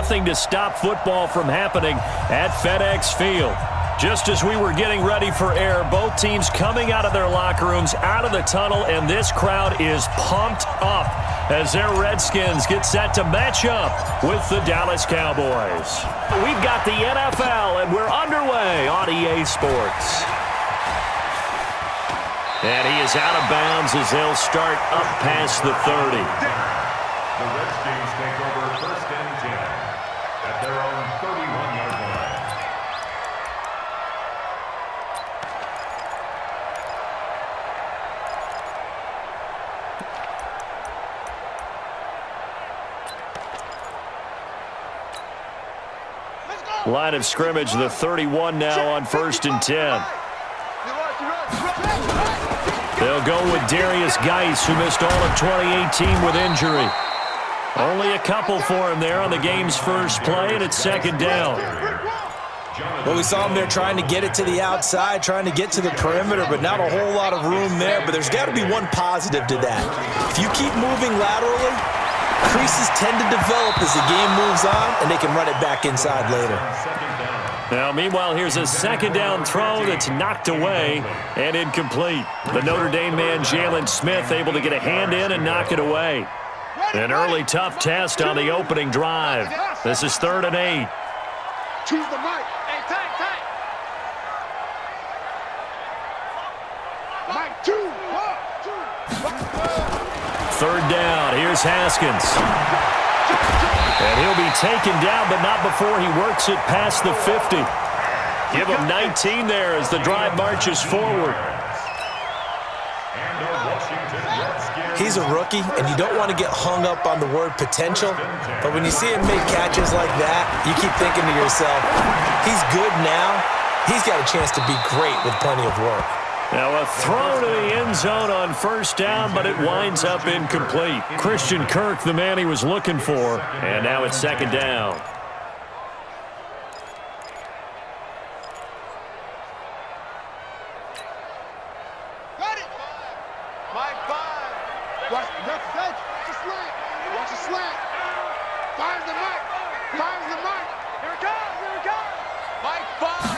nothing to stop football from happening at FedEx Field. Just as we were getting ready for air, both teams coming out of their locker rooms, out of the tunnel, and this crowd is pumped up as their Redskins get set to match up with the Dallas Cowboys. We've got the NFL, and we're underway on EA Sports. And he is out of bounds as they'll start up past the 30. The Redskins take over 1st and 10 at their own 31-yard line. Line of scrimmage, the 31 now on 1st and 10. They'll go with Darius Geis, who missed all of 2018 with injury. Only a couple for him there on the game's first play, and it's 2nd down. Well, we saw him there trying to get it to the outside, trying to get to the perimeter, but not a whole lot of room there. But there's got to be one positive to that. If you keep moving laterally, creases tend to develop as the game moves on, and they can run it back inside later. Now, meanwhile, here's a 2nd down throw that's knocked away and incomplete. The Notre Dame man, Jalen Smith, able to get a hand in and knock it away. An early tough test on the opening drive. This is 3rd and 8. Choose the mic. Hey, tight. Mic 2. 3rd down. Here's Haskins. And he'll be taken down, but not before he works it past the 50. Give him 19 there as the drive marches forward. He's a rookie, and you don't want to get hung up on the word potential. But when you see him make catches like that, you keep thinking to yourself, he's good now. He's got a chance to be great with plenty of work. Now a throw to the end zone on 1st down, but it winds up incomplete. Christian Kirk, the man he was looking for, and now it's 2nd down. Got it. Mike 5. Watch the left edge. Just slant. Watch the slant. Fires the mic. Here it comes. Mike 5.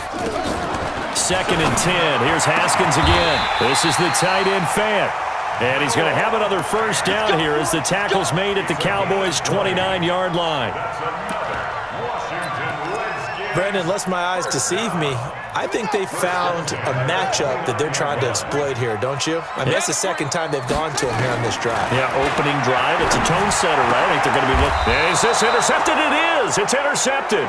2nd and 10. Here's Haskins again. This is the tight end Fant. And he's going to have another 1st down here as the tackle's made at the Cowboys' 29-yard line. Brandon, lest my eyes deceive me, I think they found a matchup that they're trying to exploit here, don't you? I mean, that's the 2nd time they've gone to him here on this drive. Yeah, opening drive. It's a tone setter, right? I think they're going to be looking. Is this intercepted? It is. It's intercepted.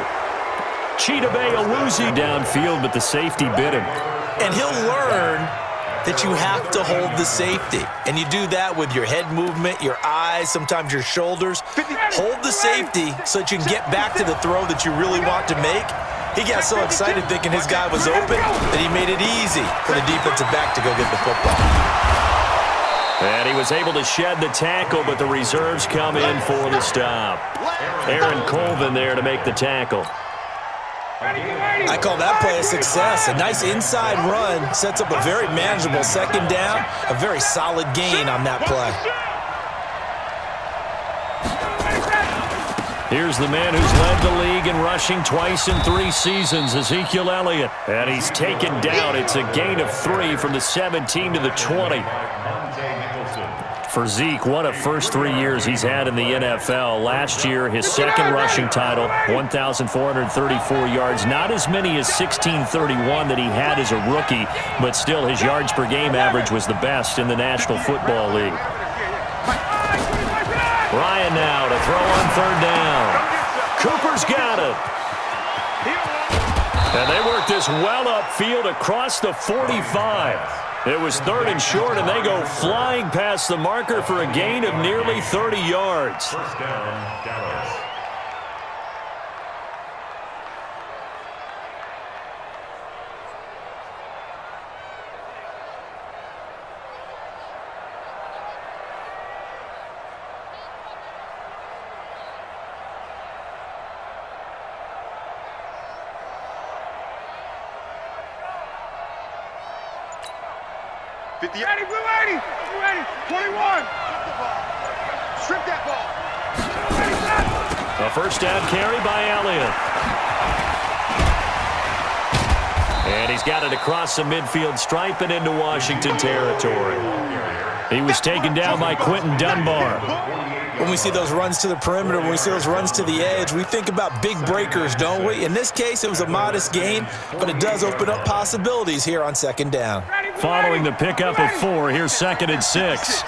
Chidobe Awuzie downfield, but the safety bit him. And he'll learn that you have to hold the safety. And you do that with your head movement, your eyes, sometimes your shoulders. Hold the safety so that you can get back to the throw that you really want to make. He got so excited thinking his guy was open that he made it easy for the defensive back to go get the football. And he was able to shed the tackle, but the reserves come in for the stop. Aaron Colvin there to make the tackle. I call that play a success. A nice inside run sets up a very manageable 2nd down, a very solid gain on that play. Here's the man who's led the league in rushing twice in 3 seasons, Ezekiel Elliott. And he's taken down. It's a gain of 3 from the 17 to the 20. For Zeke, what a first 3 years he's had in the NFL. Last year, his 2nd rushing title, 1,434 yards. Not as many as 1,631 that he had as a rookie, but still his yards per game average was the best in the National Football League. Ryan now to throw on 3rd down. Cooper's got it. And they work this well upfield across the 45. It was 3rd and short, and they go flying past the marker for a gain of nearly 30 yards. 1st down, Dallas. Ready, we're ready. 21. Strip that ball. A first down carry by Elliott. And he's got it across the midfield stripe and into Washington territory. He was taken down by Quentin Dunbar. When we see those runs to the perimeter, when we see those runs to the edge, we think about big breakers, don't we? In this case, it was a modest gain, but it does open up possibilities here on second down. Following the pickup of 4, here's 2nd and 6.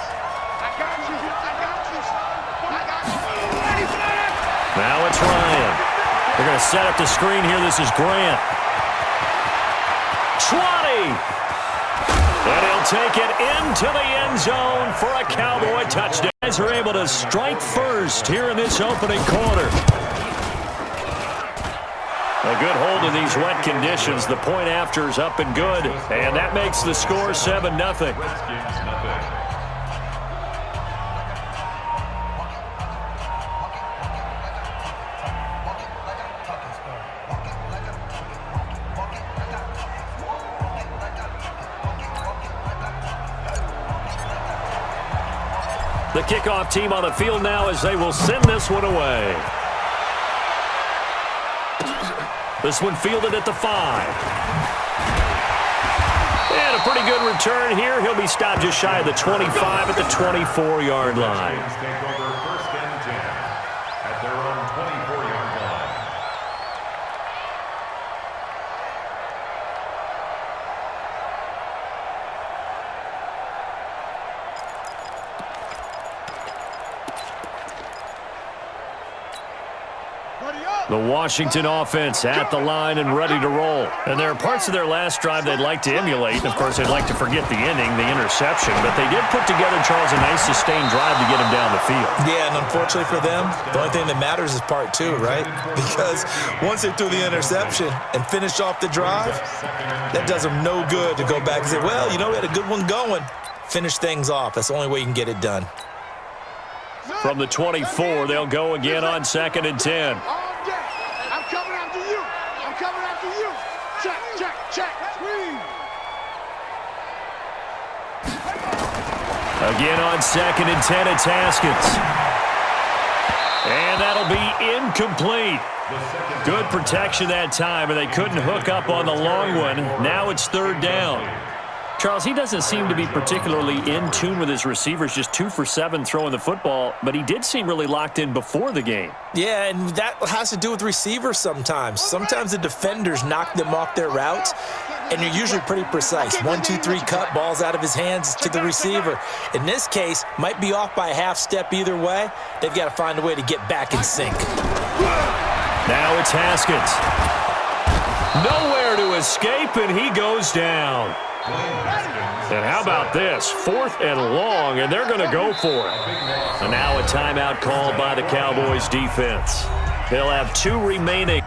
Now it's Ryan. They're going to set up the screen here. This is Grant. 20. And he'll take it into the end zone for a Cowboy touchdown. Guys are able to strike first here in this opening quarter. A good hold in these wet conditions. The point after is up and good. And that makes the score 7-0. The kickoff team on the field now as they will send this one away. This one fielded at the 5. And a pretty good return here. He'll be stopped just shy of the 25 at the 24-yard line. Take over first and 10 at their own 24-yard line. The Washington offense at the line and ready to roll. And there are parts of their last drive they'd like to emulate. Of course, they'd like to forget the ending, the interception. But they did put together, Charles, a nice sustained drive to get him down the field. Yeah, and unfortunately for them, the only thing that matters is part 2, right? Because once they threw the interception and finished off the drive, that does them no good to go back and say, well, you know, we had a good one going. Finish things off. That's the only way you can get it done. From the 24, they'll go again on 2nd and 10. I'm coming after you. I'm coming after you. Check, check, check. Screen. Again on 2nd and 10, it's Haskins. And that'll be incomplete. Good protection that time, and they couldn't hook up on the long one. Now it's 3rd down. Charles, he doesn't seem to be particularly in tune with his receivers, just 2 for 7 throwing the football, but he did seem really locked in before the game. Yeah, and that has to do with receivers sometimes. Sometimes the defenders knock them off their routes, and you're usually pretty precise. 1, 2, 3 cut, balls out of his hands to the receiver. In this case, might be off by a half step either way. They've got to find a way to get back in sync. Now it's Haskins. Nowhere to escape, and he goes down. And how about this? 4th and long, and they're going to go for it. And now a timeout called by the Cowboys defense. They'll have 2 remaining.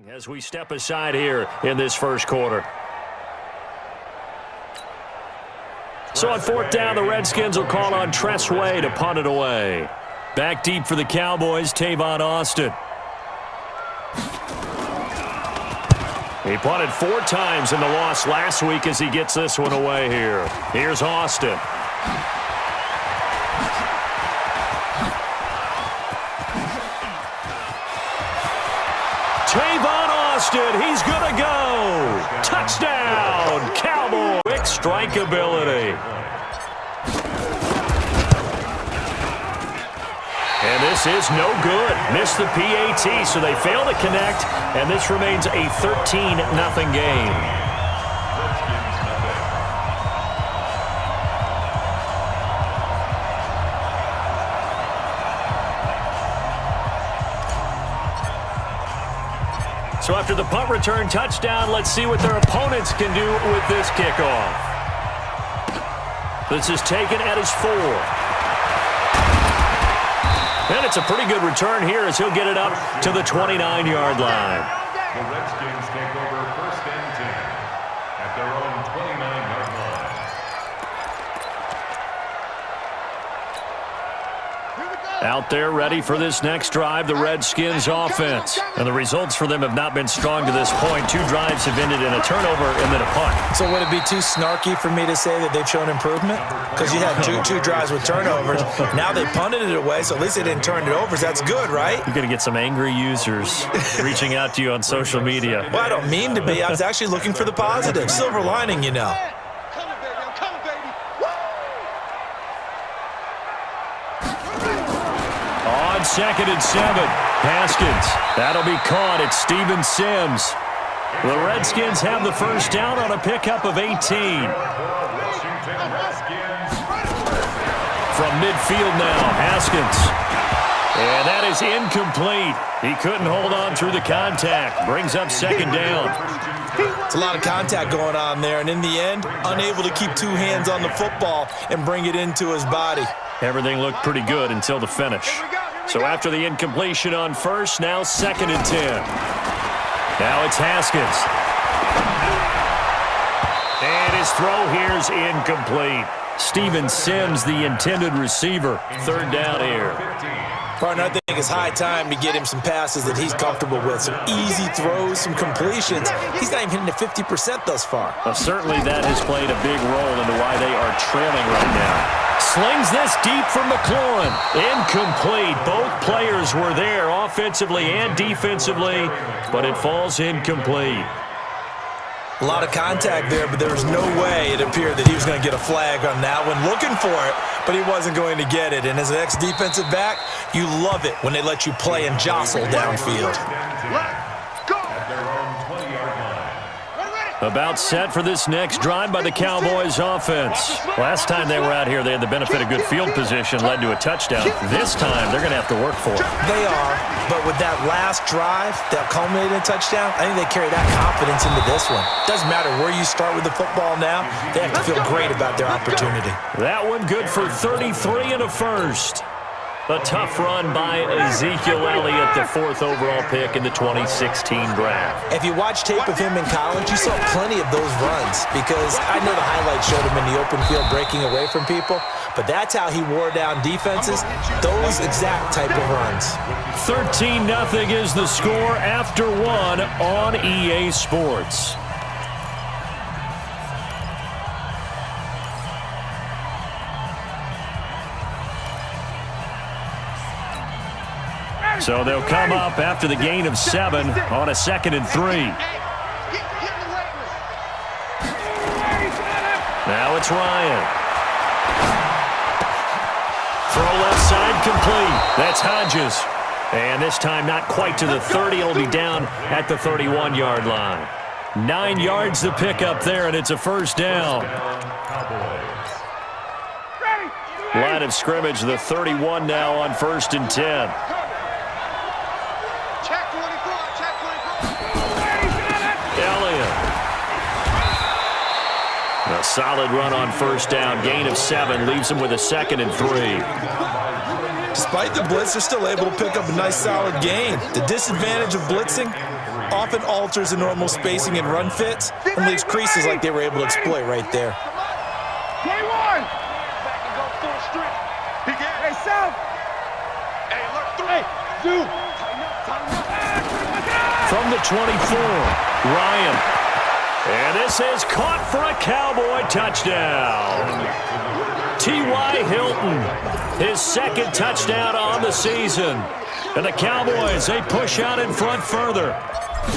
As we step aside here in this first quarter. So on 4th down, the Redskins will call on Tress Way to punt it away. Back deep for the Cowboys, Tavon Austin. He punted 4 times in the loss last week as he gets this one away here. Here's Austin. Tavon Austin, he's going to go. Touchdown, Cowboy. Quick strike ability. And this is no good. Missed the PAT, so they fail to connect, and this remains a 13-0 game. So after the punt return touchdown, let's see what their opponents can do with this kickoff. This is taken at his 4. And it's a pretty good return here as he'll get it up to the 29-yard line. The Redskins take over 1st and 10 at their own 29-yard line. Out there ready for this next drive, the Redskins offense. And the results for them have not been strong to this point. 2 drives have ended in a turnover and then a punt. So would it be too snarky for me to say that they've shown improvement? Because you had two drives with turnovers. Now they punted it away, so at least they didn't turn it over. So that's good, right? You're going to get some angry users reaching out to you on social media. Well, I don't mean to be. I was actually looking for the positive. Silver lining, you know. On 2nd and 7, Haskins. That'll be caught. It's Steven Sims. The Redskins have the first down on a pickup of 18. From midfield now, Haskins. And that is incomplete. He couldn't hold on through the contact. Brings up 2nd down. It's a lot of contact going on there, and in the end, unable to keep 2 hands on the football and bring it into his body. Everything looked pretty good until the finish. So after the incompletion on first, now 2nd and 10. Now it's Haskins. And his throw here is incomplete. Steven Sims, the intended receiver. 3rd down here. Partner, I think it's high time to get him some passes that he's comfortable with. Some easy throws, some completions. He's not even hitting the 50% thus far. Well, certainly that has played a big role into why they are trailing right now. Slings this deep for McLaurin. Incomplete. Both players were there offensively and defensively, but it falls incomplete. A lot of contact there, but there was no way it appeared that he was going to get a flag on that one. Looking for it, but he wasn't going to get it. And as an ex-defensive back, you love it when they let you play and jostle downfield. About set for this next drive by the Cowboys offense. Last time they were out here, they had the benefit of good field position, led to a touchdown. This time, they're going to have to work for it. They are, but with that last drive that culminated in a touchdown, I think they carry that confidence into this one. Doesn't matter where you start with the football now, they have to feel great about their opportunity. That one good for 33 and a first. A tough run by Ezekiel Elliott, the 4th overall pick in the 2016 draft. If you watch tape of him in college, you saw plenty of those runs because I know the highlights showed him in the open field breaking away from people, but that's how he wore down defenses, those exact type of runs. 13-0 is the score after 1 on EA Sports. So they'll come up after the gain of 7 on a 2nd and 3. Now it's Ryan. Throw left side complete. That's Hodges. And this time not quite to the 30. It'll be down at the 31-yard line. 9 yards to pick up there, and it's a first down. Line of scrimmage, the 31 now on 1st and 10. A solid run on first down. Gain of 7 leaves him with a 2nd and 3. Despite the blitz, they're still able to pick up a nice solid gain. The disadvantage of blitzing often alters the normal spacing and run fits and leaves creases like they were able to exploit right there. From the 24, Ryan. And this is caught for a Cowboy touchdown. T.Y. Hilton, his 2nd touchdown on the season. And the Cowboys, they push out in front further.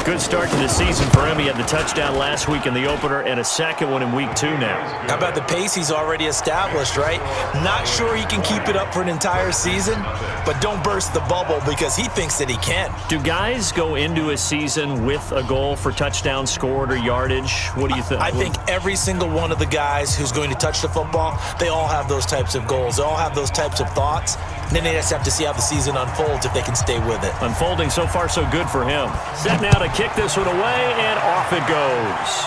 Good start to the season for him. He had the touchdown last week in the opener and a 2nd one in week 2 now. How about the pace he's already established, right? Not sure he can keep it up for an entire season, but don't burst the bubble because he thinks that he can. Do guys go into a season with a goal for touchdown scored or yardage? What do you think? I think every single one of the guys who's going to touch the football, they all have those types of goals. They all have those types of thoughts. And then they just have to see how the season unfolds if they can stay with it. Unfolding so far so good for him. Set now now to kick this one away, and off it goes.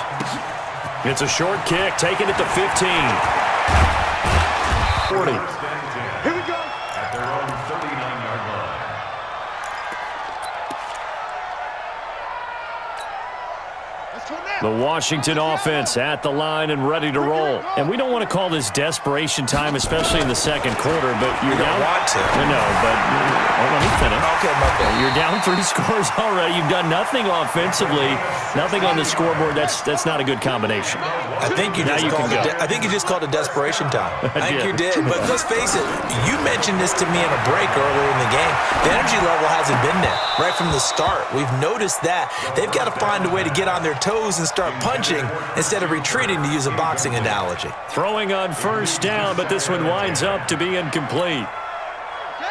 It's a short kick, taking it to 15. 40. Here we go. At their own 39-yard line. Let's go now. The Washington offense at the line and ready to roll. And we don't want to call this desperation time, especially in the second quarter, but you're You don't down. want to. No, but let me finish. Okay, my bad. You're down 3 scores already. You've done nothing offensively, nothing on the scoreboard. That's not a good combination. I think you Now just you called can it. go. I think you just called it desperation time. I think did. you did. But let's face it. You mentioned this to me in a break earlier in the game. The energy level hasn't been there right from the start. We've noticed that they've got to find a way to get on their toes and start punching instead of retreating, to use a boxing analogy. Throwing on first down, but this one winds up to be incomplete.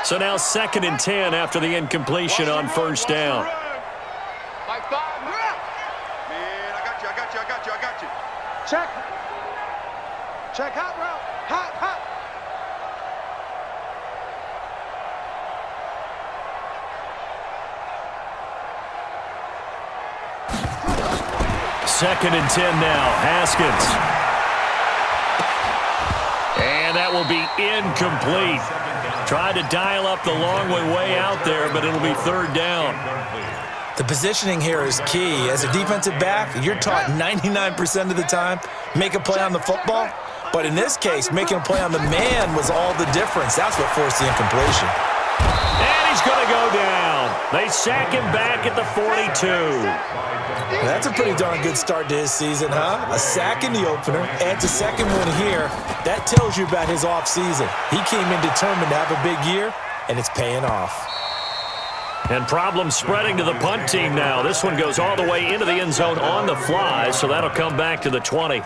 So now 2nd and 10 after the incompletion on first down. Like 5. Man, I got you. Check. Check hot route. Hot. 2nd and 10 now. Haskins. And that will be incomplete. Tried to dial up the long way out there, but it'll be 3rd down. The positioning here is key. As a defensive back, you're taught 99% of the time, make a play on the football. But in this case, making a play on the man was all the difference. That's what forced the incompletion. And he's going to go down. They sack him back at the 42. That's a pretty darn good start to his season, huh? A sack in the opener, adds a second one here. That tells you about his offseason. He came in determined to have a big year, and it's paying off. And problems spreading to the punt team now. This one goes all the way into the end zone on the fly, so that'll come back to the 20.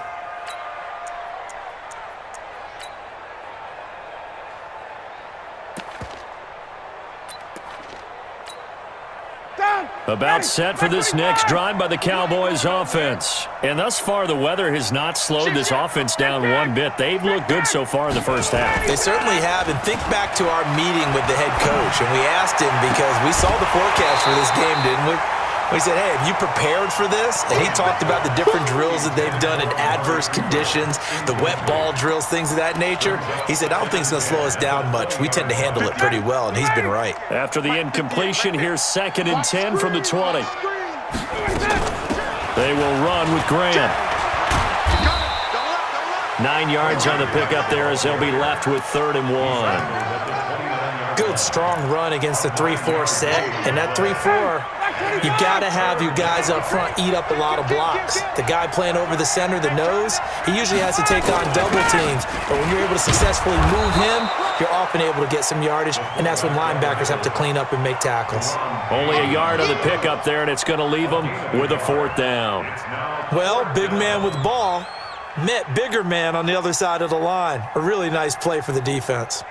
About set for this next drive by the Cowboys offense. And thus far, the weather has not slowed this offense down one bit. They've looked good so far in the first half. They certainly have, and think back to our meeting with the head coach, and we asked him because we saw the forecast for this game, didn't we? We said, hey, have you prepared for this? And he talked about the different drills that they've done in adverse conditions, the wet ball drills, things of that nature. He said, I don't think it's going to slow us down much. We tend to handle it pretty well, and he's been right. After the incompletion, here's 2nd and 10 from the 20. They will run with Graham. 9 yards on the pickup there as they'll be left with 3rd and 1. Good, strong run against the 3-4 set. And that 3-4, you've got to have your guys up front eat up a lot of blocks. The guy playing over the center, the nose, he usually has to take on double teams. But when you're able to successfully move him, you're often able to get some yardage, and that's when linebackers have to clean up and make tackles. Only a yard on the pickup there, and it's going to leave them with a 4th down. Well, big man with ball met bigger man on the other side of the line. A really nice play for the defense.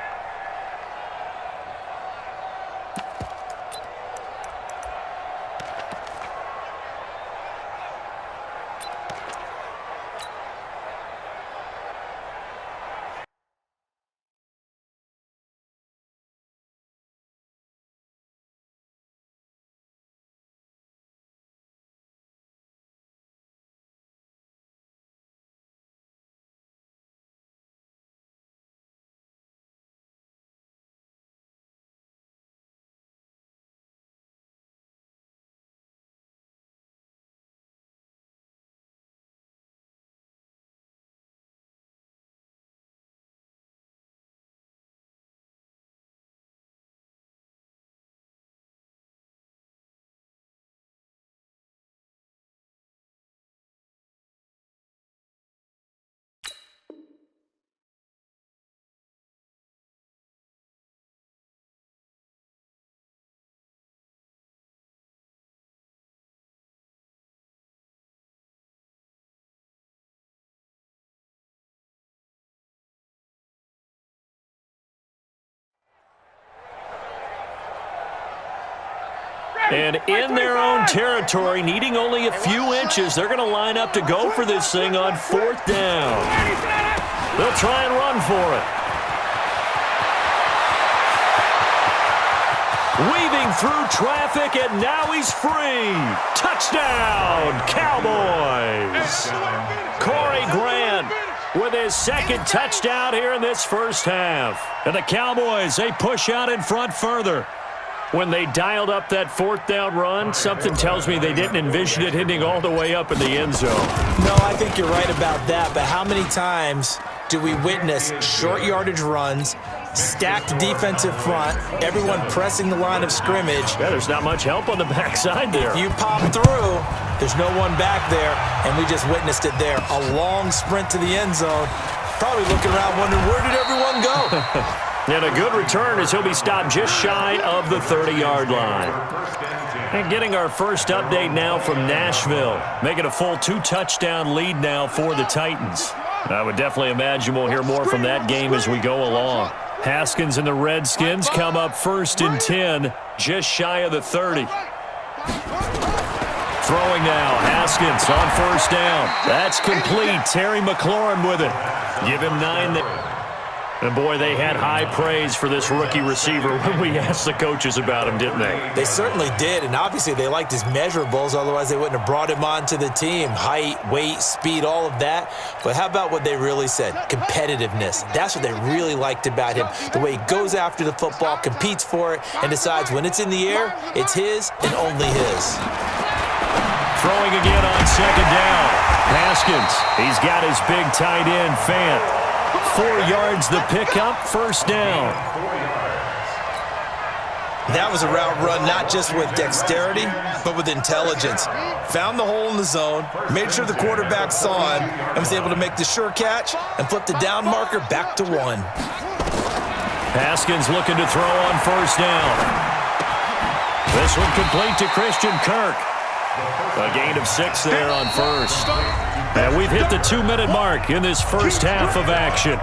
And in their own territory, needing only a few inches, they're going to line up to go for this thing on 4th down. They'll try and run for it. Weaving through traffic, and now he's free. Touchdown, Cowboys. Corey Grant with his second touchdown here in this first half. And the Cowboys, they push out in front further. When they dialed up that fourth down run, something tells me they didn't envision it hitting all the way up in the end zone. No, I think you're right about that, but how many times do we witness short yardage runs, stacked defensive front, everyone pressing the line of scrimmage? Yeah, there's not much help on the backside there. If you pop through, there's no one back there, and we just witnessed it there. A long sprint to the end zone. Probably looking around wondering, where did everyone go? And a good return as he'll be stopped just shy of the 30-yard line. And getting our first update now from Nashville, making a full 2-touchdown lead now for the Titans. I would definitely imagine we'll hear more from that game as we go along. Haskins and the Redskins come up 1st and 10, just shy of the 30. Throwing now, Haskins on 1st down. That's complete. Terry McLaurin with it. Give him 9 there. And, boy, they had high praise for this rookie receiver when we asked the coaches about him, didn't they? They certainly did, and obviously they liked his measurables, otherwise they wouldn't have brought him onto the team. Height, weight, speed, all of that. But how about what they really said? Competitiveness. That's what they really liked about him. The way he goes after the football, competes for it, and decides when it's in the air, it's his and only his. Throwing again on 2nd down. Haskins, he's got his big tight end, Fant. 4 yards the pickup, 1st down. That was a route run not just with dexterity, but with intelligence. Found the hole in the zone, made sure the quarterback saw him, and was able to make the sure catch and flip the down marker back to 1. Haskins looking to throw on 1st down. This one complete to Christian Kirk. A gain of 6 there on 1st. And we've hit the 2-minute mark in this first half of action.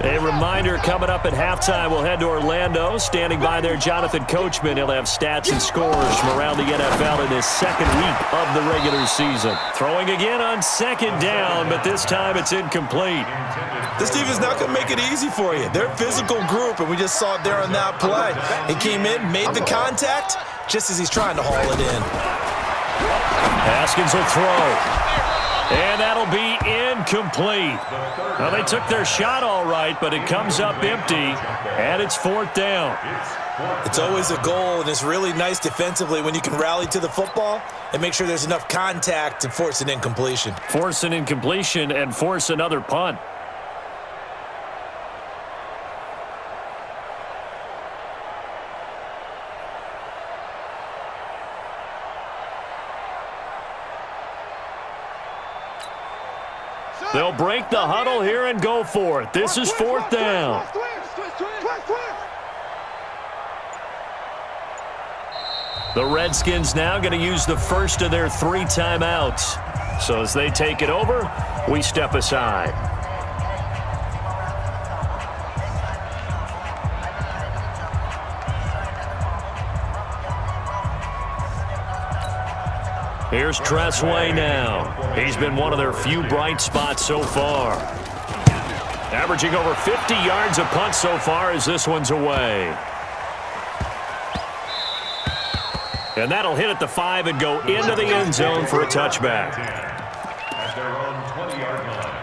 A reminder coming up at halftime, we'll head to Orlando. Standing by there, Jonathan Coachman. He'll have stats and scores from around the NFL in his 2nd week of the regular season. Throwing again on 2nd down, but this time it's incomplete. This team is not going to make it easy for you. They're a physical group, and we just saw it there on that play. He came in, made the contact, just as he's trying to haul it in. Haskins will throw. And that'll be incomplete. Well, they took their shot all right, but it comes up empty, and it's 4th down. It's always a goal, and it's really nice defensively when you can rally to the football and make sure there's enough contact to force an incompletion. Force an incompletion and force another punt. They'll break the huddle here and go for it. This is 4th down. The Redskins now going to use the first of their 3 timeouts. So as they take it over, we step aside. Here's Tressway now. He's been one of their few bright spots so far. Averaging over 50 yards a punt so far as this one's away. And that'll hit at the 5 and go into the end zone for a touchback. At their own 20-yard line.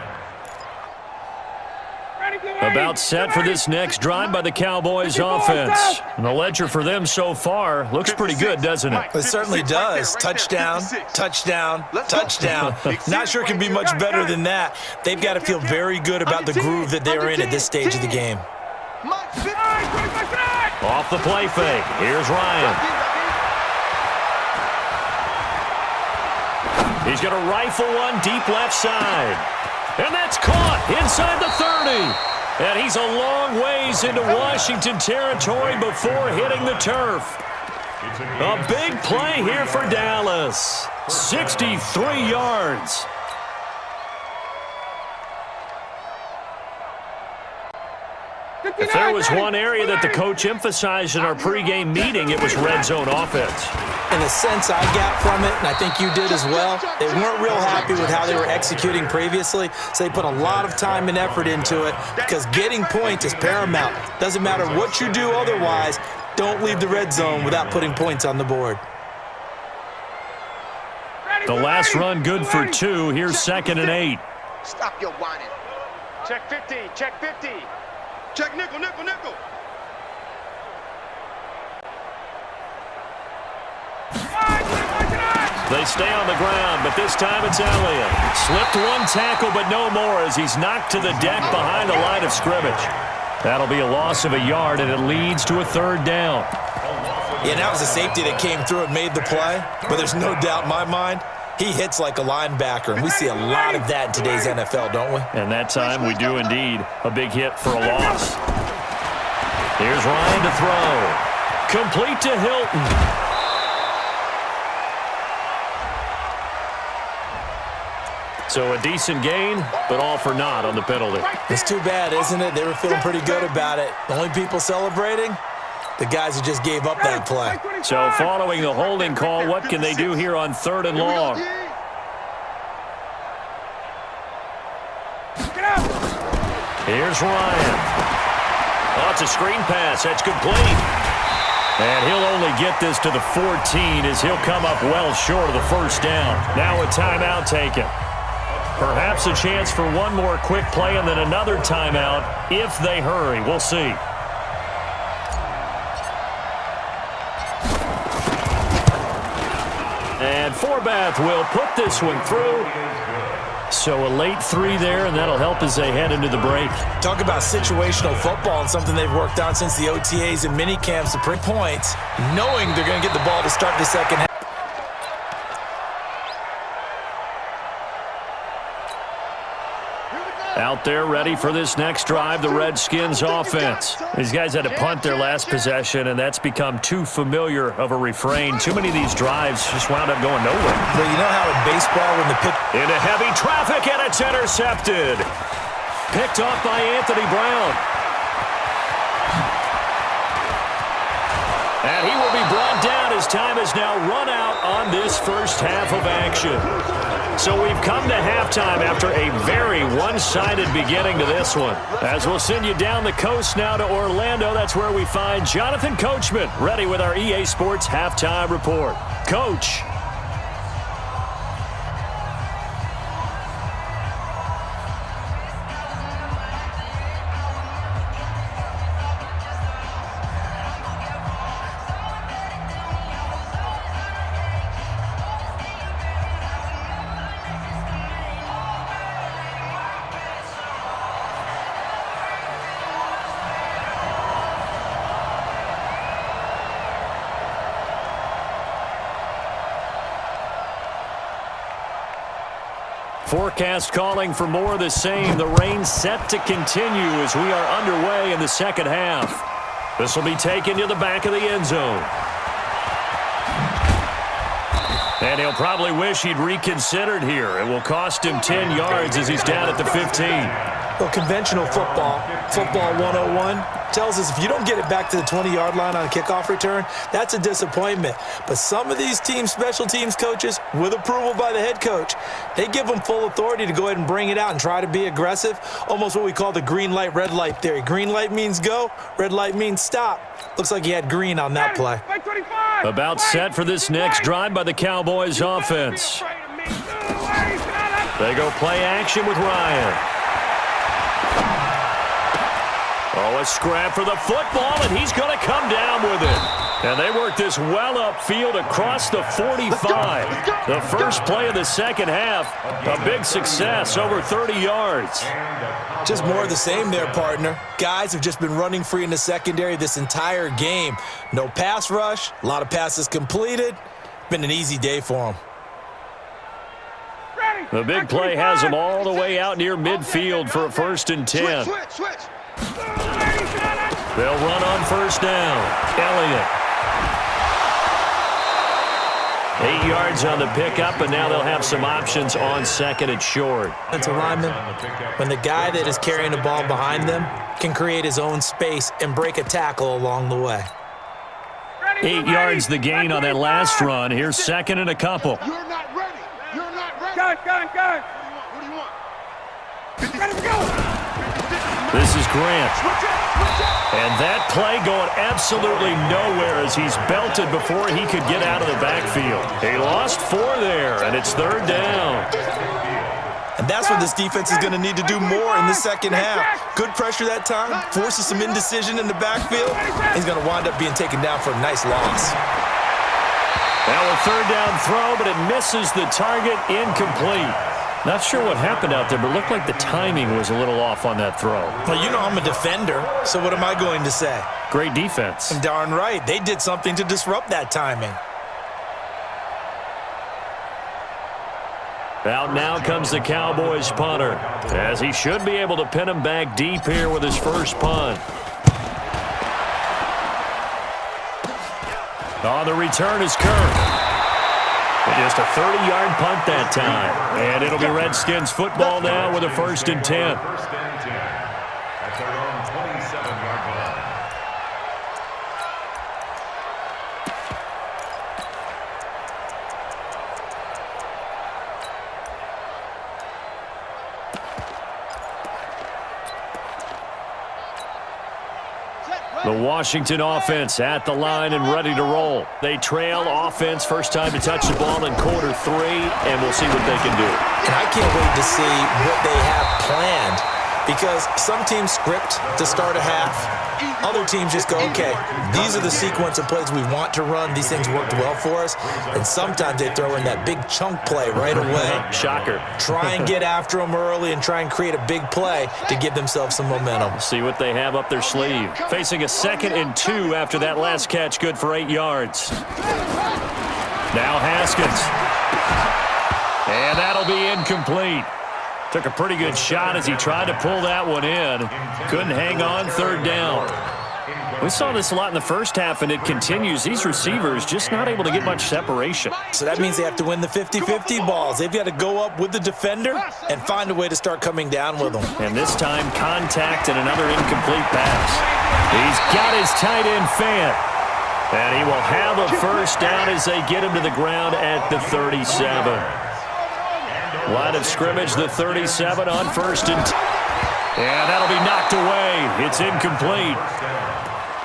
About set for this next drive by the Cowboys offense. And the ledger for them so far looks pretty good, doesn't it? It certainly does. Touchdown, touchdown, touchdown. Not sure it can be much better than that. They've got to feel very good about the groove that they're in at this stage of the game. Off the play fake. Here's Ryan. He's going to rifle one deep left side. And that's caught inside the 30. And he's a long ways into Washington territory before hitting the turf. A big play here for Dallas. 63 yards. If there was one area that the coach emphasized in our pregame meeting, it was red zone offense. And the sense I got from it, and I think you did as well, they weren't real happy with how they were executing previously, so they put a lot of time and effort into it because getting points is paramount. Doesn't matter what you do otherwise, don't leave the red zone without putting points on the board. The last run good for 2. Here's 2nd and 8. Stop your whining. Check 50, check 50. Check nickel, nickel, nickel. They stay on the ground, but this time it's Elliott. Slipped one tackle, but no more as he's knocked to the deck behind the line of scrimmage. That'll be a loss of a yard, and it leads to a 3rd down. Yeah, that was a safety that came through and made the play, but there's no doubt in my mind, he hits like a linebacker, and we see a lot of that in today's NFL, don't we? And that time we do indeed. A big hit for a loss. Here's Ryan to throw. Complete to Hilton. So a decent gain, but all for naught on the penalty. It's too bad, isn't it? They were feeling pretty good about it. The only people celebrating, the guys who just gave up that play. So following the holding call, what can they do here on 3rd and long? Here's Ryan. Oh, it's a screen pass. That's complete. And he'll only get this to the 14 as he'll come up well short of the 1st down. Now a timeout taken. Perhaps a chance for one more quick play and then another timeout if they hurry. We'll see. And Forbath will put this one through. So a late 3 there, and that'll help as they head into the break. Talk about situational football and something they've worked on since the OTAs and mini camps to print points, knowing they're going to get the ball to start the second half. Out there ready for this next drive, the Redskins offense. These guys had to punt their last possession, and that's become too familiar of a refrain. Too many of these drives just wound up going nowhere. But you know how in baseball when the pitch... Into heavy traffic, and it's intercepted. Picked off by Anthony Brown. And he will be brought down as time has now run out on this first half of action. So we've come to halftime after a very one-sided beginning to this one. As we'll send you down the coast now to Orlando, that's where we find Jonathan Coachman ready with our EA Sports Halftime Report. Coach. Forecast calling for more of the same. The rain set to continue as we are underway in the second half. This will be taken to the back of the end zone. And he'll probably wish he'd reconsidered here. It will cost him 10 yards as he's down at the 15. Well, conventional football 101, tells us if you don't get it back to the 20-yard line on a kickoff return, that's a disappointment. But some of these teams, special teams coaches, with approval by the head coach, they give them full authority to go ahead and bring it out and try to be aggressive, almost what we call the green light, red light theory. Green light means go, red light means stop. Looks like he had green on that play. About set for this next drive by the Cowboys offense. They go play action with Ryan. Oh, a scrap for the football, and he's going to come down with it. And they work this well upfield across the 45. The first play of the second half, a big success, over 30 yards. Just more of the same there, partner. Guys have just been running free in the secondary this entire game. No pass rush, a lot of passes completed. Been an easy day for them. The big play has them all the way out near midfield for a 1st and 10. Switch. They'll run on first down. Elliott. 8 yards on the pickup, and now they'll have some options on second and short. That's a lineman. When the guy that is carrying the ball behind them can create his own space and break a tackle along the way. 8 yards the gain on that last run. Here's second and a couple. You're not ready. You're not ready. Gun. What do you want? Let him go. This is Grant. And that play going absolutely nowhere as he's belted before he could get out of the backfield. He lost 4 there, and it's third down. And that's what this defense is going to need to do more in the second half. Good pressure that time, forces some indecision in the backfield. He's going to wind up being taken down for a nice loss. Now a third down throw, but it misses the target, incomplete. Not sure what happened out there, but it looked like the timing was a little off on that throw. Well, you know I'm a defender, so what am I going to say? Great defense. And darn right, they did something to disrupt that timing. Out now comes the Cowboys punter, as he should be able to pin him back deep here with his first punt. On the return is Kirk. Just a 30-yard punt that time. And it'll be Redskins football now with a 1st and 10. First and 10 at their own 27-yard line. The Washington offense at the line and ready to roll. They trail offense, first time to touch the ball in quarter 3, and we'll see what they can do. And I can't wait to see what they have planned, because some teams script to start a half. Other teams just go, okay, these are the sequence of plays we want to run. These things worked well for us. And sometimes they throw in that big chunk play right away. Shocker. Try and get after them early and try and create a big play to give themselves some momentum. See what they have up their sleeve. Facing a 2nd and 2 after that last catch, good for 8 yards. Now Haskins. And that'll be incomplete. Took a pretty good shot as he tried to pull that one in. Couldn't hang on, third down. We saw this a lot in the first half, and it continues. These receivers just not able to get much separation. So that means they have to win the 50-50 balls. They've got to go up with the defender and find a way to start coming down with them. And this time, contact and another incomplete pass. He's got his tight end Fant. And he will have a first down as they get him to the ground at the 37. Line of scrimmage, the 37 on 1st and 10. And that'll be knocked away. It's incomplete.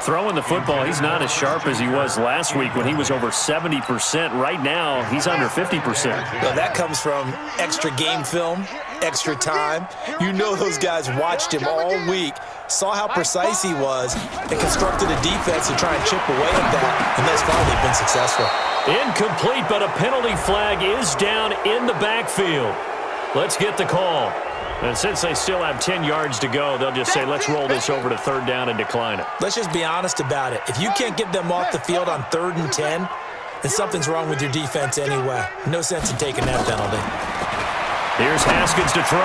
Throwing the football, he's not as sharp as he was last week when he was over 70%. Right now, he's under 50%. Well, that comes from extra game film, extra time. You know those guys watched him all week, saw how precise he was, and constructed a defense to try and chip away at that. And thus far, they've been successful. Incomplete, but a penalty flag is down in the backfield. Let's get the call. And since they still have 10 yards to go, they'll just say, let's roll this over to third down and decline it. Let's just be honest about it. If you can't get them off the field on 3rd and 10, then something's wrong with your defense anyway. No sense in taking that penalty. Here's Haskins to throw.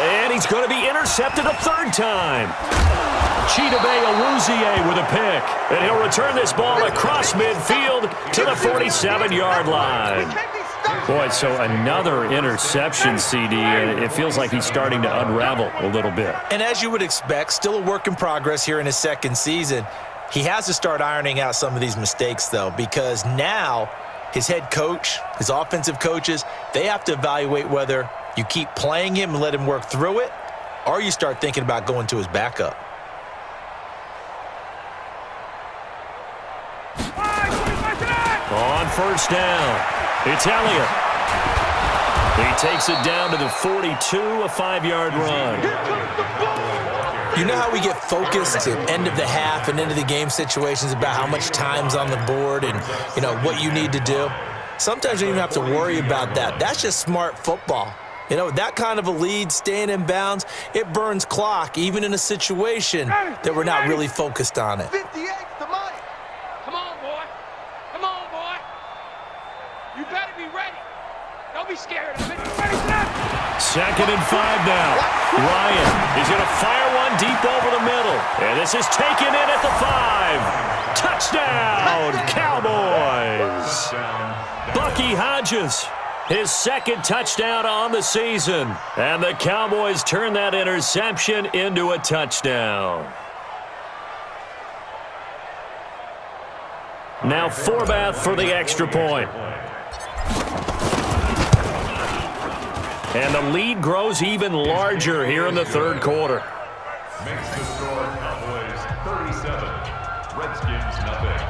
And he's going to be intercepted a 3rd time. Chidobe Awuzie with a pick. And he'll return this ball across midfield to the 47-yard line. Boy, so another interception, CD, and it feels like he's starting to unravel a little bit. And as you would expect, still a work in progress here in his 2nd season. He has to start ironing out some of these mistakes, though, because now his head coach, his offensive coaches, they have to evaluate whether you keep playing him and let him work through it, or you start thinking about going to his backup. On 1st down, it's Elliott. He takes it down to the 42, a 5-yard run. You know how we get focused at end of the half and into the game situations about how much time's on the board and, you know, what you need to do? Sometimes you don't even have to worry about that. That's just smart football. You know, that kind of a lead, staying in bounds, it burns clock, even in a situation that we're not really focused on it. 58's the money. Come on, boy. Come on, boy. You better be ready. Don't be scared of it. 2nd and 5 now. Ryan is going to fire one deep over the middle. And this is taken in at the 5. Touchdown, Cowboys. Bucky Hodges, his 2nd touchdown on the season. And the Cowboys turn that interception into a touchdown. Now Forbath for the extra point. And the lead grows even larger here in the third quarter. Makes the score Cowboys 37, Redskins nothing.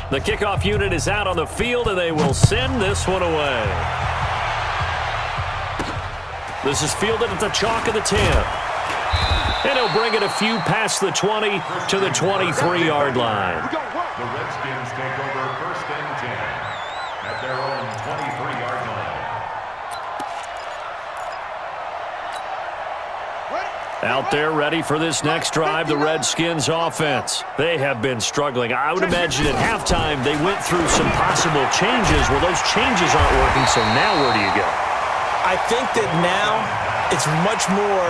The kickoff unit is out on the field, and they will send this one away. This is fielded at the chalk of the 10. And he'll bring it a few past the 20 to the 23-yard line. The Redskins take over first and 10 at their own 23-yard line. Out there ready for this next drive, the Redskins offense. They have been struggling. I would imagine at halftime they went through some possible changes. Well, those changes aren't working, so now where do you go? I think that now it's much more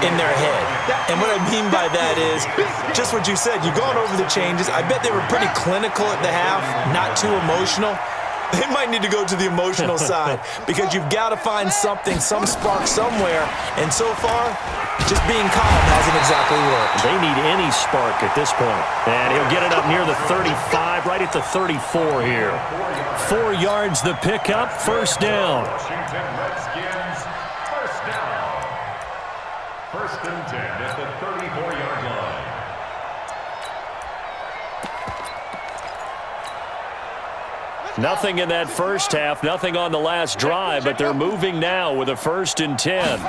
in their head. And what I mean by that is just what you said. You've gone over the changes. I bet they were pretty clinical at the half, not too emotional. They might need to go to the emotional side because you've got to find something, some spark somewhere. And so far, just being calm hasn't exactly worked. They need any spark at this point. And he'll get it up near the 35, right at the 34 here. 4 yards the pickup, first down. Washington Redskins, first down. First and 10 at the 34-yard line. Nothing in that first half, nothing on the last drive, but they're moving now with a first and 10.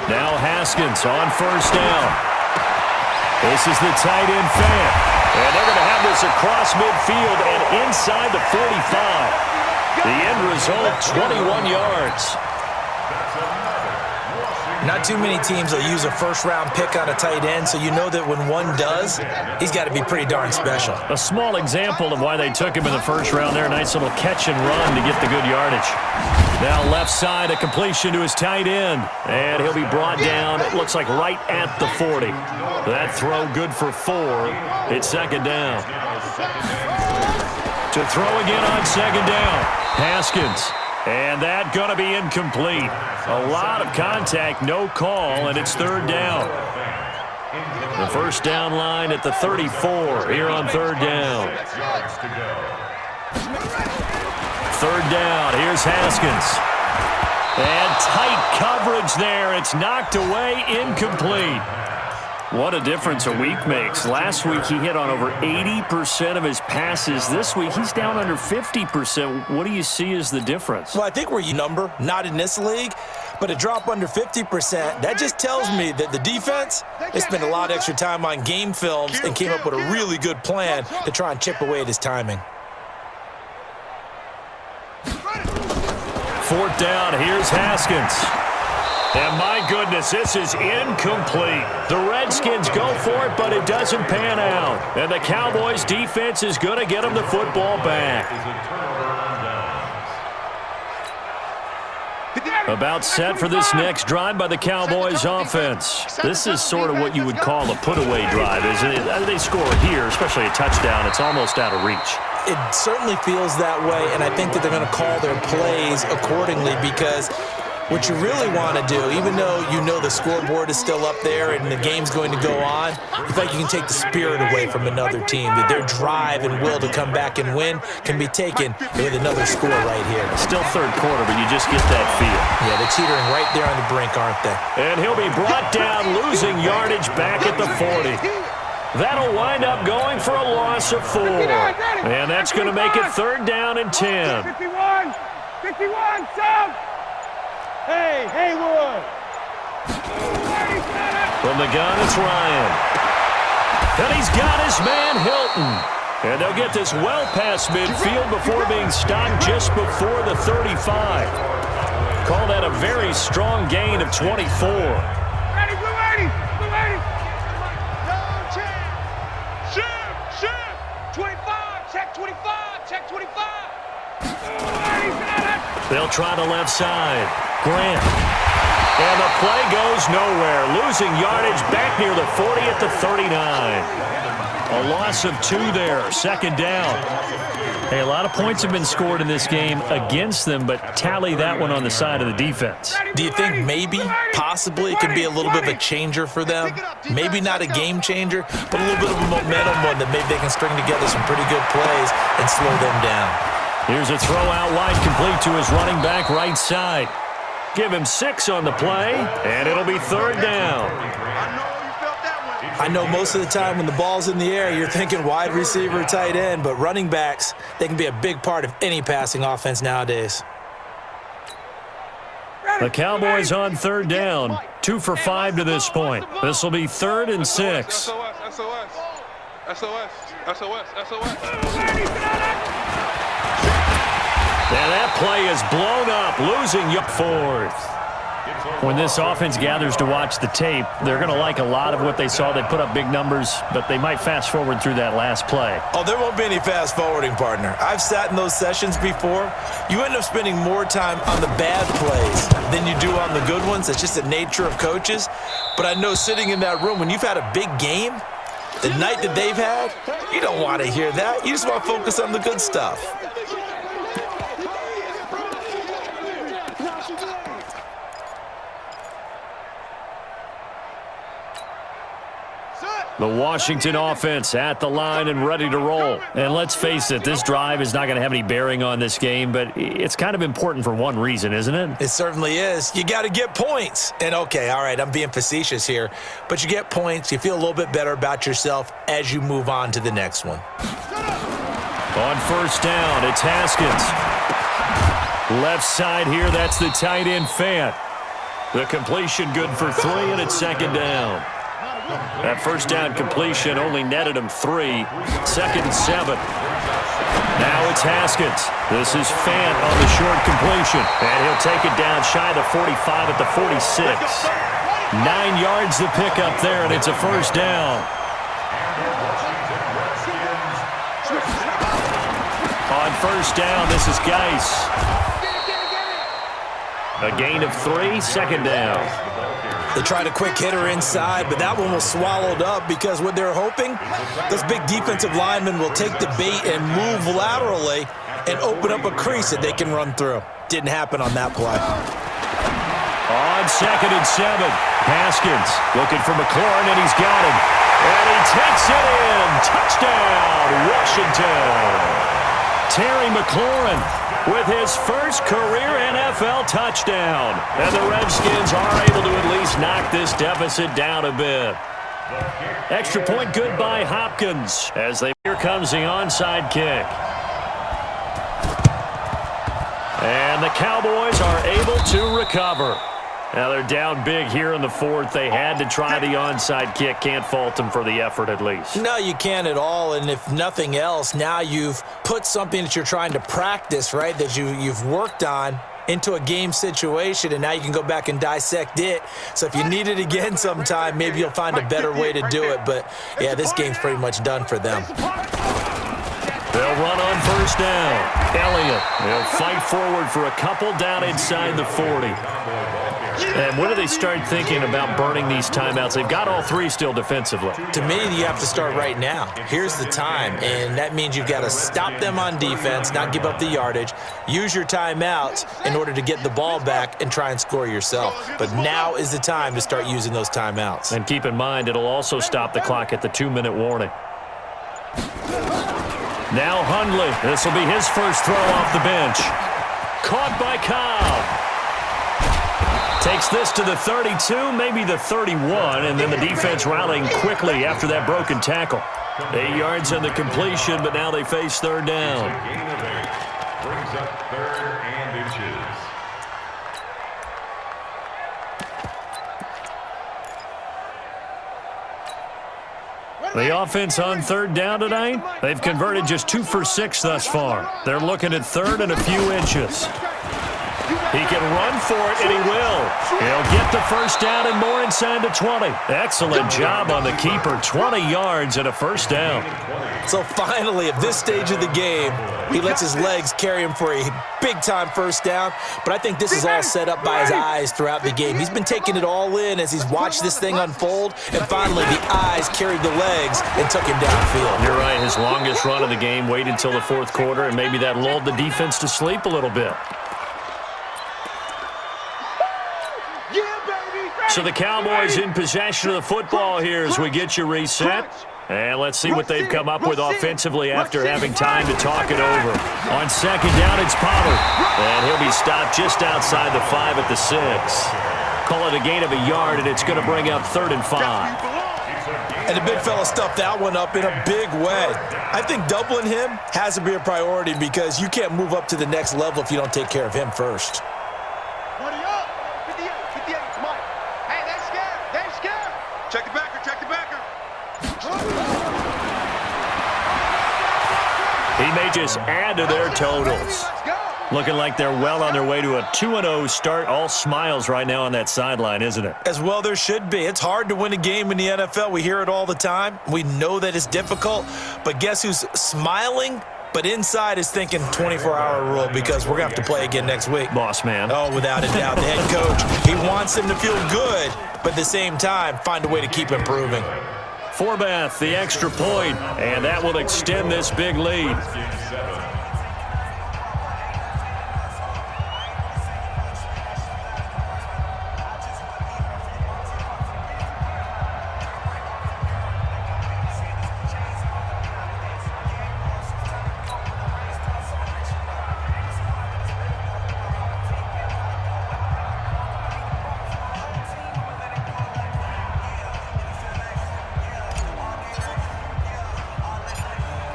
Now Haskins on first down. This is the tight end fan. And they're going to have this across midfield and inside the 45. The end result, 21 yards. Not too many teams will use a first-round pick on a tight end, so you know that when one does, he's got to be pretty darn special. A small example of why they took him in the first round there. Nice little catch and run to get the good yardage. Now left side, a completion to his tight end. And he'll be brought down, it looks like right at the 40. That throw good for 4. It's second down. To throw again on second down. Haskins. And that going to be incomplete. A lot of contact, no call, and it's third down. The first down line at the 34 here on third down. Third down, here's Haskins. And tight coverage there. It's knocked away, incomplete. What a difference a week makes. Last week he hit on over 80% of his passes. This week he's down under 50%. What do you see as the difference? Well, I think we're number, not in this league, but a drop under 50%, that just tells me that the defense, they spent a lot of extra time on game films and came up with a really good plan to try and chip away at his timing. Fourth down, here's Haskins. And my goodness, this is incomplete. The Redskins go for it, but it doesn't pan out. And the Cowboys' defense is going to get them the football back. About set for this next drive by the Cowboys offense. This is sort of what you would call a put-away drive, isn't it? They score here, especially a touchdown. It's almost out of reach. It certainly feels that way, and I think that they're going to call their plays accordingly because what you really want to do, even though you know the scoreboard is still up there and the game's going to go on, you think you can take the spirit away from another team, that their drive and will to come back and win can be taken with another score right here. Still third quarter, but you just get that feel. Yeah, they're teetering right there on the brink, aren't they? And he'll be brought down, losing yardage back at the 40. That'll wind up going for a loss of 4. And that's going to make it third down and 10. 51, Sam. Hey, Haywood. From the gun, it's Ryan. And he's got his man, Hilton. And they'll get this well past midfield before being stopped just before the 35. Call that a very strong gain of 24. Ready, blue 80, blue 80. Shift, 25, check 25, check 25. They'll try the left side. Grant. And the play goes nowhere. Losing yardage back near the 40 at the 39. A loss of 2 there. Second down. Hey, a lot of points have been scored in this game against them, but tally that one on the side of the defense. Do you think maybe, possibly, it could be a little bit of a changer for them? Maybe not a game changer, but a little bit of a momentum one that maybe they can string together some pretty good plays and slow them down. Here's a throw out wide, complete to his running back right side. Give him 6 on the play, and it'll be third down. I know most of the time when the ball's in the air, you're thinking wide receiver, tight end, but running backs, they can be a big part of any passing offense nowadays. The Cowboys on third down, 2 for 5 to this point. This will be 3rd and 6. SOS. And that play is blown up, losing you 4th. When this offense gathers to watch the tape, they're going to like a lot of what they saw. They put up big numbers, but they might fast forward through that last play. Oh, there won't be any fast forwarding, partner. I've sat in those sessions before. You end up spending more time on the bad plays than you do on the good ones. It's just the nature of coaches. But I know sitting in that room, when you've had a big game, the night that they've had, you don't want to hear that. You just want to focus on the good stuff. The Washington offense at the line and ready to roll. And let's face it, this drive is not going to have any bearing on this game, but it's kind of important for one reason, isn't it? It certainly is. You got to get points. And okay, all right, I'm being facetious here, but you get points, you feel a little bit better about yourself as you move on to the next one. On first down, it's Haskins. Left side here, that's the tight end Fant. The completion good for 3, and it's second down. That first down completion only netted him 3. 2nd and 7. Now it's Haskins. This is Fant on the short completion. And he'll take it down shy of the 45 at the 46. 9 yards to pick up there, and it's a first down. On first down, this is Geis. A gain of 3, second down. They tried a quick hitter inside, but that one was swallowed up because what they're hoping, those big defensive linemen will take the bait and move laterally and open up a crease that they can run through. Didn't happen on that play. On 2nd and 7, Haskins looking for McLaurin, and he's got him. And he takes it in. Touchdown, Washington. Terry McLaurin with his first career NFL touchdown. And the Redskins are able to at least knock this deficit down a bit. Extra point good by Hopkins as here comes the onside kick. And the Cowboys are able to recover. Now they're down big here in the 4th. They had to try the onside kick. Can't fault them for the effort at least. No, you can't at all. And if nothing else, now you've put something that you're trying to practice, right, that you've worked on into a game situation, and now you can go back and dissect it. So if you need it again sometime, maybe you'll find a better way to do it. But, yeah, this game's pretty much done for them. They'll run on first down. Elliott will fight forward for a couple down inside the 40. And when do they start thinking about burning these timeouts? They've got all 3 still defensively. To me, you have to start right now. Here's the time, and that means you've got to stop them on defense, not give up the yardage, use your timeouts in order to get the ball back and try and score yourself. But now is the time to start using those timeouts. And keep in mind, it'll also stop the clock at the 2-minute warning. Now Hundley. This will be his first throw off the bench. Caught by Cobb. Takes this to the 32, maybe the 31, and then the defense rallying quickly after that broken tackle. 8 yards on the completion, but now they face third down. Brings up 3rd and inches. The offense on third down tonight, they've converted just 2 for 6 thus far. They're looking at 3rd and a few inches. He can run for it, and he will. He'll get the first down and more inside the 20. Excellent job on the keeper. 20 yards and a first down. So finally, at this stage of the game, he lets his legs carry him for a big-time first down. But I think this is all set up by his eyes throughout the game. He's been taking it all in as he's watched this thing unfold. And finally, the eyes carried the legs and took him downfield. You're right. His longest run of the game waited until the fourth quarter, and maybe that lulled the defense to sleep a little bit. So the Cowboys in possession of the football here as we get you reset. And let's see what they've come up with offensively after having time to talk it over. On second down, it's Pollard. And he'll be stopped just outside the 5 at the 6. Call it a gain of a yard, and it's going to bring up 3rd and 5. And the big fella stuffed that one up in a big way. I think doubling him has to be a priority because you can't move up to the next level if you don't take care of him first. Check the backer, check the backer. He may just add to their totals. Looking like they're well on their way to a 2-0 start. All smiles right now on that sideline, isn't it? As well there should be. It's hard to win a game in the NFL. We hear it all the time. We know that it's difficult. But guess who's smiling? But inside is thinking 24-hour rule because we're going to have to play again next week. Boss man. Oh, without a doubt. The head coach, he wants them to feel good, but at the same time, find a way to keep improving. Forbath, the extra point, and that will extend this big lead.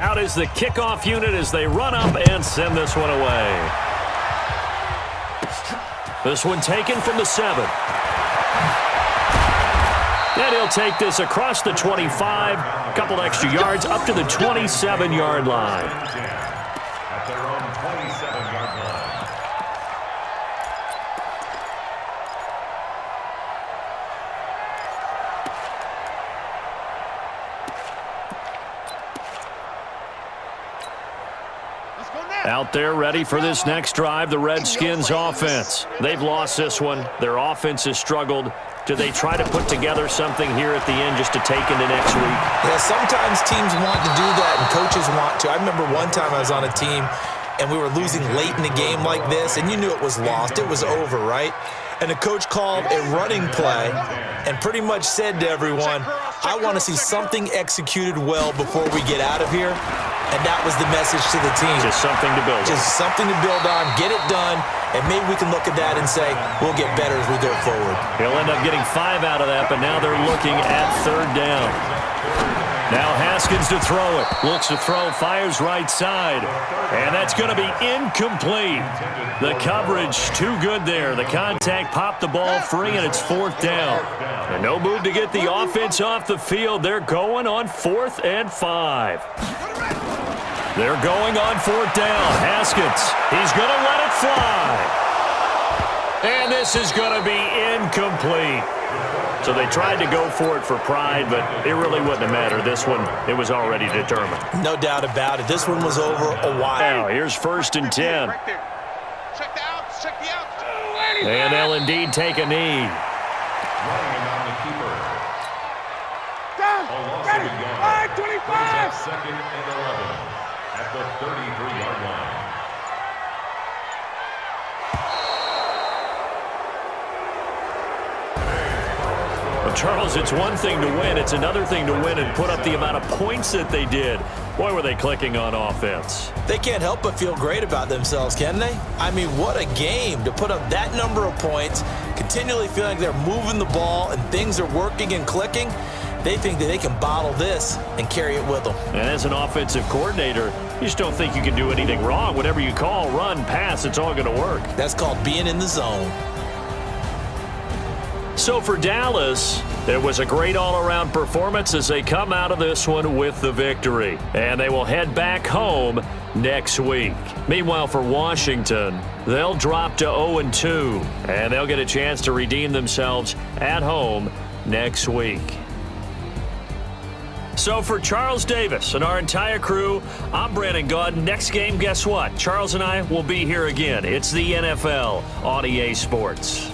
Out is the kickoff unit as they run up and send this one away. This one taken from the 7. And he'll take this across the 25, a couple extra yards up to the 27-yard line. At their own 27-yard line. Out there ready for this next drive, the Redskins offense. They've lost this one. Their offense has struggled. Do they try to put together something here at the end just to take into next week? Yeah, sometimes teams want to do that and coaches want to. I remember one time I was on a team and we were losing late in the game like this, and you knew it was lost. It was over, right? And the coach called a running play and pretty much said to everyone, I want to see something executed well before we get out of here. And that was the message to the team. Just something to build on. Just something to build on, get it done, and maybe we can look at that and say, we'll get better as we go forward. He'll end up getting 5 out of that, but now they're looking at 3rd down. Now Haskins to throw it. Looks to throw, fires right side. And that's going to be incomplete. The coverage too good there. The contact popped the ball free, and it's 4th down. And no move to get the offense off the field. They're going on 4th and 5. They're going on 4th down. Haskins, he's going to let it fly. And this is going to be incomplete. So they tried to go for it for pride, but it really wouldn't have mattered. This one, it was already determined. No doubt about it. This one was over a while. Now, here's 1st and 10. Right there. Check the outs, check the outs. And they'll indeed take a knee. Running on the keeper. Down. A loss Ready. of a yard. 5:25. Brings up 2nd and 11 at the 33-yard line. Well, Charles, it's one thing to win. It's another thing to win and put up the amount of points that they did. Boy, were they clicking on offense. They can't help but feel great about themselves, can they? I mean, what a game to put up that number of points, continually feeling like they're moving the ball and things are working and clicking. They think that they can bottle this and carry it with them. And as an offensive coordinator, you just don't think you can do anything wrong. Whatever you call, run, pass, it's all going to work. That's called being in the zone. So for Dallas, It was a great all-around performance as they come out of this one with the victory. And they will head back home next week. Meanwhile, for Washington, they'll drop to 0-2, and they'll get a chance to redeem themselves at home next week. So for Charles Davis and our entire crew, I'm Brandon Gaudin. Next game, guess what? Charles and I will be here again. It's the NFL on EA Sports.